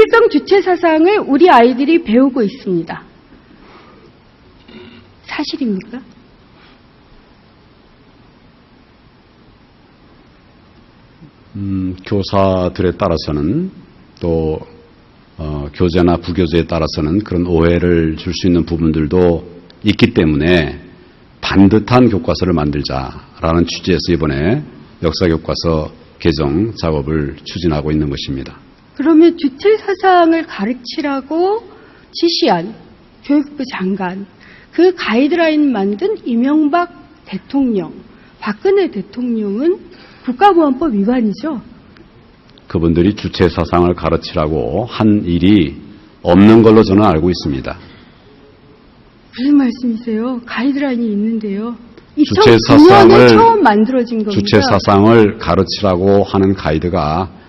김일성 주체 사상을 우리 아이들이 배우고 있습니다. 사실입니까? 교사들에 따라서는 또 교재나 부교재에 따라서는 그런 오해를 줄 수 있는 부분들도 있기 때문에 반듯한 교과서를 만들자라는 취지에서 이번에 역사교과서 개정 작업을 추진하고 있는 것입니다. 그러면 주체 사상을 가르치라고 지시한 교육부 장관, 그 가이드라인 만든 이명박 대통령, 박근혜 대통령은 국가보안법 위반이죠? 그분들이 주체 사상을 가르치라고 한 일이 없는 걸로 저는 알고 있습니다. 무슨 말씀이세요? 가이드라인이 있는데요. 주체 2009년에 사상을 처음 만들어진 겁니다. 주체 사상을 가르치라고 하는 가이드가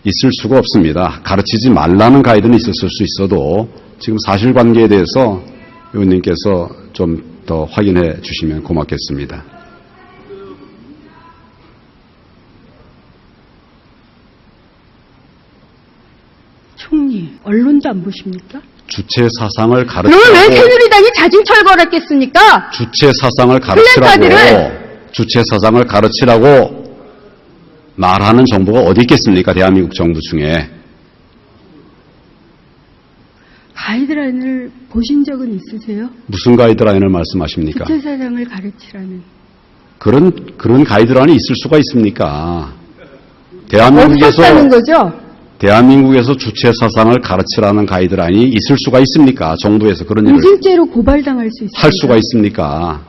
있을 수가 없습니다. 가르치지 말라는 가이드는 있었을 수 있어도 지금 사실관계에 대해서 의원님께서 좀 더 확인해 주시면 고맙겠습니다. 총리, 언론도 안 보십니까? 주체 사상을 그러면 왜 가르치라고 새누리당이 자진 철거했겠습니까? 주체 사상을 가르치라고 주체 사상을 가르치라고 말하는 정부가 어디 있겠습니까? 대한민국 정부 중에. 가이드라인을 보신 적은 있으세요? 무슨 가이드라인을 말씀하십니까? 주체 사상을 가르치라는. 그런 가이드라인이 있을 수가 있습니까? 없었다는 거죠? 대한민국에서 주체 사상을 가르치라는 가이드라인이 있을 수가 있습니까? 정부에서 그런 일을 무질죄로 고발당할 수 있습니다. 할 수가 있습니까?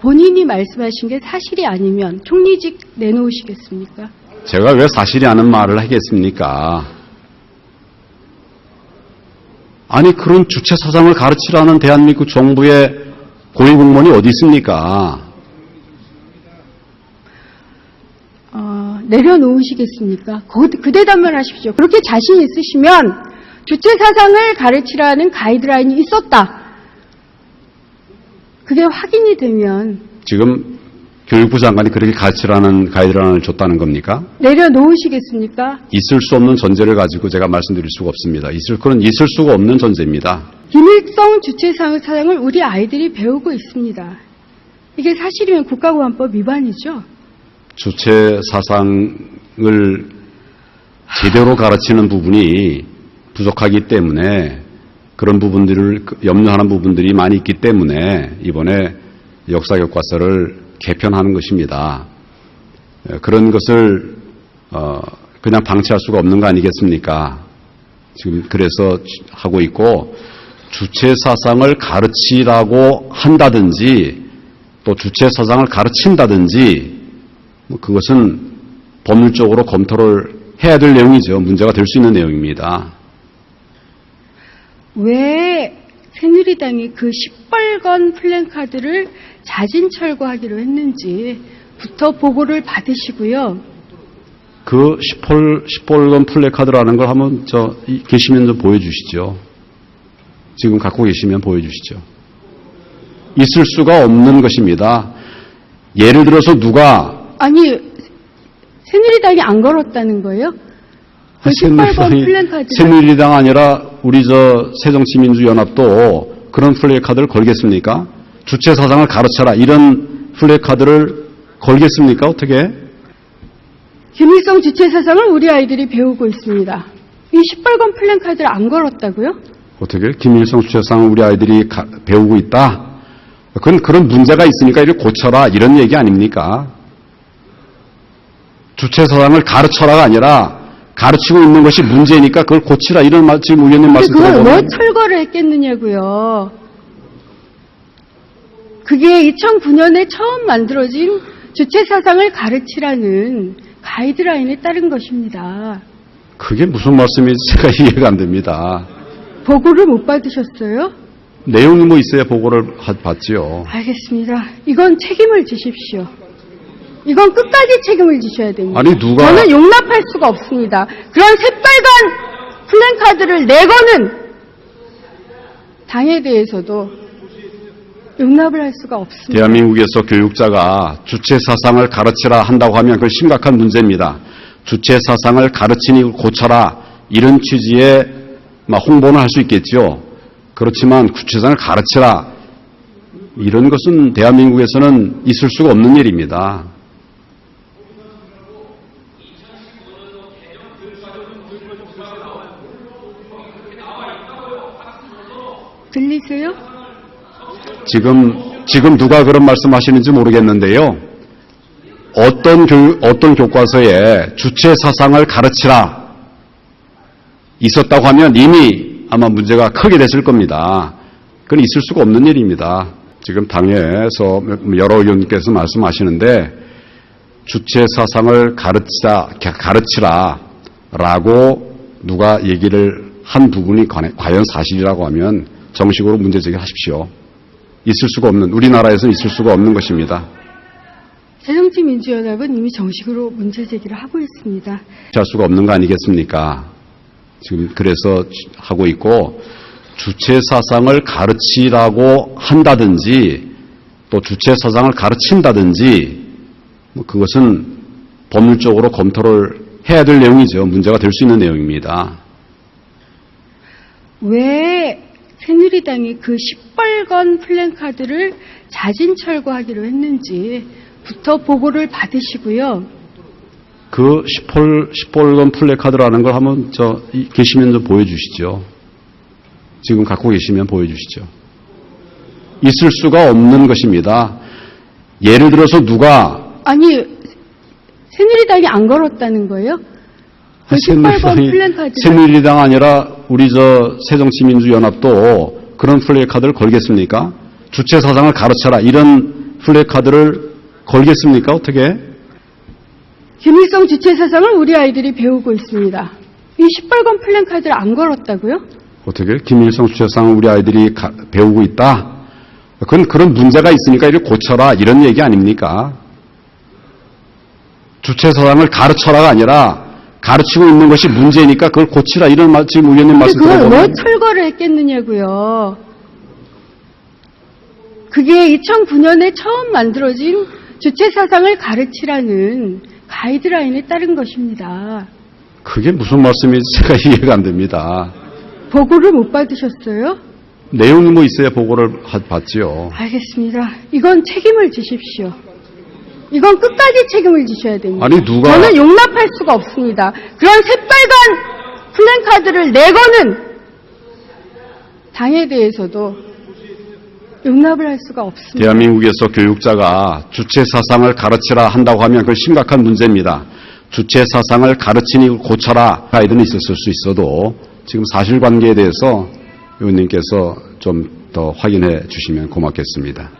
본인이 말씀하신 게 사실이 아니면 총리직 내놓으시겠습니까? 제가 왜 사실이 아닌 말을 하겠습니까? 아니 그런 주체 사상을 가르치라는 대한민국 정부의 고위공무원이 어디 있습니까? 내려놓으시겠습니까? 그 대답만 하십시오. 그렇게 자신 있으시면 주체 사상을 가르치라는 가이드라인이 있었다. 그게 확인이 되면 지금 교육부 장관이 그렇게 가르치라는 가이드라인을 줬다는 겁니까? 내려놓으시겠습니까? 있을 수 없는 전제를 가지고 제가 말씀드릴 수가 없습니다. 그건 있을 수가 없는 전제입니다. 김일성 주체 사상을 우리 아이들이 배우고 있습니다. 이게 사실이면 국가보안법 위반이죠? 주체 사상을 제대로 가르치는 부분이 부족하기 때문에 그런 부분들을 염려하는 부분들이 많이 있기 때문에 이번에 역사교과서를 개편하는 것입니다. 그런 것을 그냥 방치할 수가 없는 거 아니겠습니까? 지금 그래서 하고 있고 주체 사상을 가르치라고 한다든지 또 주체 사상을 가르친다든지 그것은 법률적으로 검토를 해야 될 내용이죠. 문제가 될 수 있는 내용입니다. 왜 새누리당이 그 시뻘건 플랜카드를 자진 철거하기로 했는지부터 보고를 받으시고요. 그 시뻘건 플래카드라는 걸 한번 계시면 좀 보여주시죠. 지금 갖고 계시면 보여주시죠. 있을 수가 없는 것입니다. 예를 들어서 누가 아니 새누리당이 안 걸었다는 거예요? 그 시뻘건 플랜카드 새누리당 아니라 우리 새정치민주연합도 그런 플래카드를 걸겠습니까? 주체 사상을 가르쳐라 이런 플래카드를 걸겠습니까? 어떻게? 김일성 주체 사상을 우리 아이들이 배우고 있습니다. 이 시뻘건 플랜카드를 안 걸었다고요? 어떻게? 김일성 주체 사상을 우리 아이들이 배우고 있다? 그런 문제가 있으니까 이를 고쳐라 이런 얘기 아닙니까? 주체 사상을 가르쳐라가 아니라 가르치고 있는 것이 문제니까 그걸 고치라 이런 말 지금 의원님 말씀 들어보면 그걸 왜 철거를 했겠느냐고요. 그게 2009년에 처음 만들어진 주체 사상을 가르치라는 가이드라인에 따른 것입니다. 그게 무슨 말씀인지 제가 이해가 안 됩니다. 보고를 못 받으셨어요? 내용이 뭐 있어야 보고를 받지요. 알겠습니다. 이건 책임을 지십시오. 이건 끝까지 책임을 지셔야 됩니다. 아니 누가 저는 용납할 수가 없습니다. 그런 새빨간 플랜카드를 내거는 당에 대해서도 용납을 할 수가 없습니다. 대한민국에서 교육자가 주체 사상을 가르치라 한다고 하면 그건 심각한 문제입니다. 주체 사상을 가르치니 고쳐라 이런 취지의 홍보는 할 수 있겠죠. 그렇지만 주체 사상을 가르치라 이런 것은 대한민국에서는 있을 수가 없는 일입니다. 들리세요? 지금 누가 그런 말씀하시는지 모르겠는데요. 어떤 교과서에 주체 사상을 가르치라 있었다고 하면 이미 아마 문제가 크게 됐을 겁니다. 그건 있을 수가 없는 일입니다. 지금 당에서 여러 의원님께서 말씀하시는데 주체 사상을 가르치라라고 누가 얘기를 한 부분이 과연 사실이라고 하면 정식으로 문제 제기하십시오. 있을 수가 없는, 우리나라에서는 있을 수가 없는 것입니다. 새정치민주연합은 이미 정식으로 문제 제기를 하고 있습니다. 할 수가 없는 거 아니겠습니까? 지금 그래서 하고 있고 주체 사상을 가르치라고 한다든지 또 주체 사상을 가르친다든지 그것은 법률적으로 검토를 해야 될 내용이죠. 문제가 될 수 있는 내용입니다. 왜 새누리당이 그 시뻘건 플랜카드를 자진 철거하기로 했는지부터 보고를 받으시고요. 그 시뻘건 플래카드라는 걸 한번 계시면 좀 보여주시죠. 지금 갖고 계시면 보여주시죠. 있을 수가 없는 것입니다. 예를 들어서 누가 아니 새누리당이 안 걸었다는 거예요? 그 시뻘건 플랜카드 새누리당 아니라 우리 새정치민주연합도 그런 플래카드를 걸겠습니까? 주체 사상을 가르쳐라 이런 플래카드를 걸겠습니까? 어떻게? 김일성 주체 사상을 우리 아이들이 배우고 있습니다. 이 시뻘건 플랜카드를 안 걸었다고요? 어떻게? 김일성 주체 사상을 우리 아이들이 배우고 있다? 그건 그런 문제가 있으니까 이를 고쳐라 이런 얘기 아닙니까? 주체 사상을 가르쳐라가 아니라 가르치고 있는 것이 문제니까 그걸 고치라 이런 지금 의원님 말씀 들어보면 그걸 왜 들어보면 철거를 했겠느냐고요. 그게 2009년에 처음 만들어진 주체 사상을 가르치라는 가이드라인에 따른 것입니다. 그게 무슨 말씀인지 제가 이해가 안 됩니다. 보고를 못 받으셨어요? 내용이 뭐 있어야 보고를 받지요. 알겠습니다. 이건 책임을 지십시오. 이건 끝까지 책임을 지셔야 됩니다. 아니 누가 저는 용납할 수가 없습니다. 그런 새빨간 플랜카드를 내거는 당에 대해서도 용납을 할 수가 없습니다. 대한민국에서 교육자가 주체 사상을 가르치라 한다고 하면 그건 심각한 문제입니다. 주체 사상을 가르치니 고쳐라 가이드는 있었을 수 있어도 지금 사실관계에 대해서 의원님께서 좀 더 확인해 주시면 고맙겠습니다.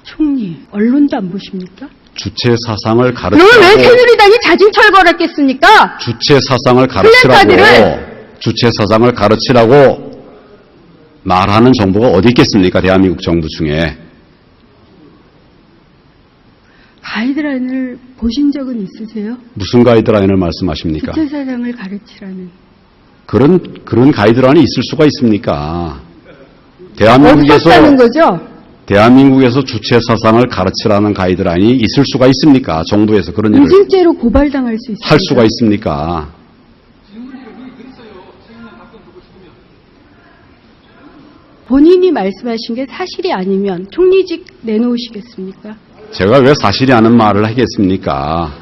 총리, 언론도 안 보십니까? 주체 사상을 그러면 왜 가르치라고 새누리당이 자진 철거를 했겠습니까? 주체 사상을 가르치라고 플래카드를! 주체 사상을 가르치라고 말하는 정부가 어디 있겠습니까? 대한민국 정부 중에. 가이드라인을 보신 적은 있으세요? 무슨 가이드라인을 말씀하십니까? 주체 사상을 가르치라는. 그런 가이드라인이 있을 수가 있습니까? 없었다는 거죠? 대한민국에서 주체 사상을 가르치라는 가이드라인이 있을 수가 있습니까? 정부에서 그런 일을 무질죄로 고발당할 수 있습니다. 할 수가 있습니까? 본인이 말씀하신 게 사실이 아니면 총리직 내놓으시겠습니까? 제가 왜 사실이 아닌 말을 하겠습니까?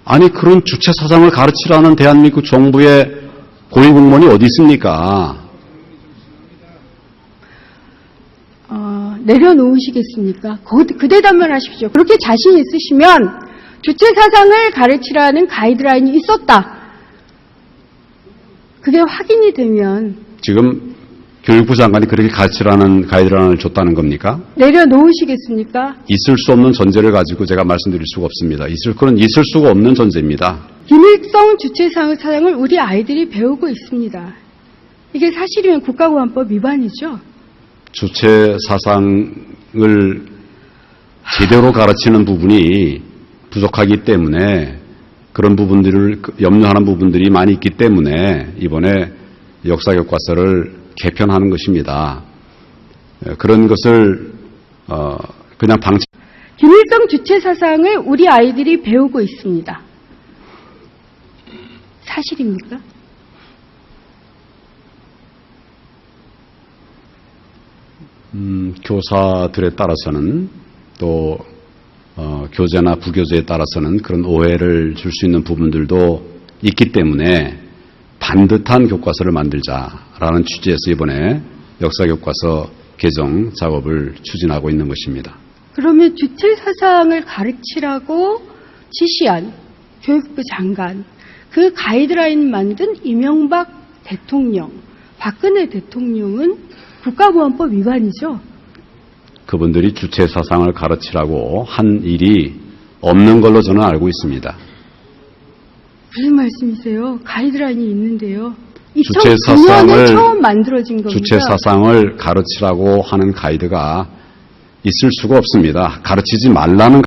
아니 그런 주체 사상을 가르치라는 대한민국 정부의 고위공무원이 어디 있습니까? 내려놓으시겠습니까? 그 대답만 하십시오. 그렇게 자신 있으시면 주체 사상을 가르치라는 가이드라인이 있었다. 그게 확인이 되면 지금 교육부 장관이 그렇게 가르치라는 가이드라인을 줬다는 겁니까? 내려놓으시겠습니까? 있을 수 없는 전제를 가지고 제가 말씀드릴 수가 없습니다. 그건 있을 수가 없는 전제입니다. 김일성 주체 사상을 우리 아이들이 배우고 있습니다. 이게 사실이면 국가보안법 위반이죠. 주체 사상을 제대로 가르치는 부분이 부족하기 때문에 그런 부분들을 염려하는 부분들이 많이 있기 때문에 이번에 역사교과서를 개편하는 것입니다. 그런 것을 그냥 김일성 주체 사상을 우리 아이들이 배우고 있습니다. 사실입니까? 교사들에 따라서는 또 교재나 부교재에 따라서는 그런 오해를 줄 수 있는 부분들도 있기 때문에 반듯한 교과서를 만들자라는 취지에서 이번에 역사교과서 개정 작업을 추진하고 있는 것입니다. 그러면 주체 사상을 가르치라고 지시한 교육부 장관, 그 가이드라인 만든 이명박 대통령, 박근혜 대통령은 국가보안법 위반이죠? 그분들이 주체 사상을 가르치라고 한 일이 없는 걸로 저는 알고 있습니다. 무슨 말씀이세요? 가이드라인이 있는데요. 주체 2009년에 처음 만들어진 겁니다. 주체 사상을 가르치라고 하는 가이드가 있을 수가 없습니다. 가르치지 말라는